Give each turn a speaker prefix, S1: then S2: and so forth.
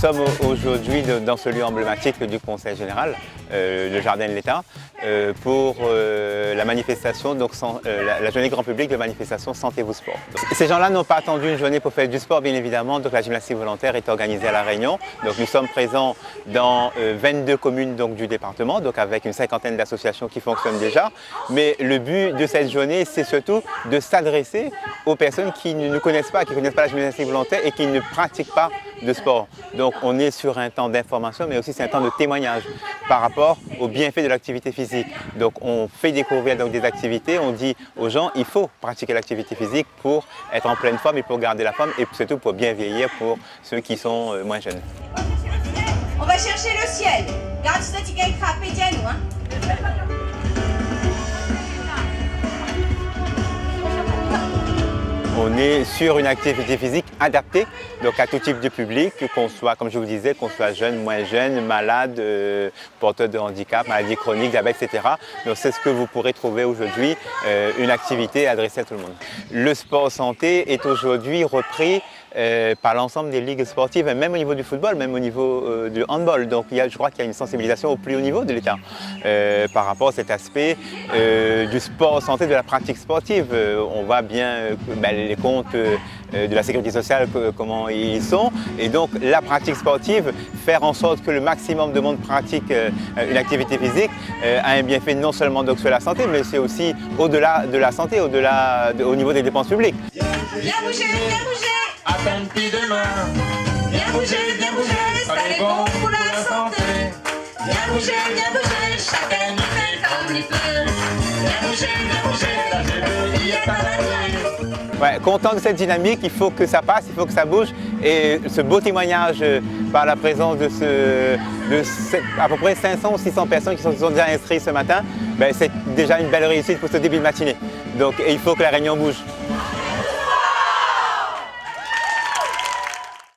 S1: sommes aujourd'hui dans ce lieu emblématique du Conseil général, le Jardin de l'État, pour la manifestation, donc la journée grand public de manifestation Sentez-vous sport. Donc, ces gens-là n'ont pas attendu une journée pour faire du sport, bien évidemment, donc la gymnastique volontaire est organisée à La Réunion. Donc nous sommes présents dans 22 communes donc, du département, donc avec une cinquantaine d'associations qui fonctionnent déjà. Mais le but de cette journée, c'est surtout de s'adresser aux personnes qui ne nous connaissent pas, qui ne connaissent pas la gymnastique volontaire et qui ne pratiquent pas de sport. Donc on est sur un temps d'information, mais aussi c'est un temps de témoignage par rapport aux bienfaits de l'activité physique. Donc on fait découvrir donc, des activités, on dit aux gens il faut pratiquer l'activité physique pour être en pleine forme et pour garder la forme et surtout pour bien vieillir pour ceux qui sont moins jeunes.
S2: On va chercher le ciel. Garde ce petit gars frappé, nous, hein.
S1: On est sur une activité physique adaptée donc à tout type de public, qu'on soit, comme je vous disais, qu'on soit jeune, moins jeune, malade, porteur de handicap, maladie chronique, diabète, etc. Donc c'est ce que vous pourrez trouver aujourd'hui, une activité adressée à tout le monde. Le sport santé est aujourd'hui repris par l'ensemble des ligues sportives, même au niveau du football, même au niveau du handball. Donc je crois qu'il y a une sensibilisation au plus haut niveau de l'État par rapport à cet aspect du sport santé, de la pratique sportive. On voit bien les comptes de la sécurité sociale, comment ils sont. Et donc la pratique sportive, faire en sorte que le maximum de monde pratique une activité physique a un bienfait non seulement donc, sur la santé, mais c'est aussi au-delà de la santé, au niveau des dépenses publiques.
S2: Bien bouger, bien bouger.
S3: À peine pied de main.
S2: Bien bouger, ça est bon pour la santé. Bien bouger, chacun y fait comme il peut. Bien bouger, là je veux y être à la nuit.
S1: Ouais, content de cette dynamique, il faut que ça passe, il faut que ça bouge. Et ce beau témoignage par la présence de à peu près 500 ou 600 personnes qui sont déjà inscrites ce matin, c'est déjà une belle réussite pour ce début de matinée. Donc il faut que la Réunion bouge.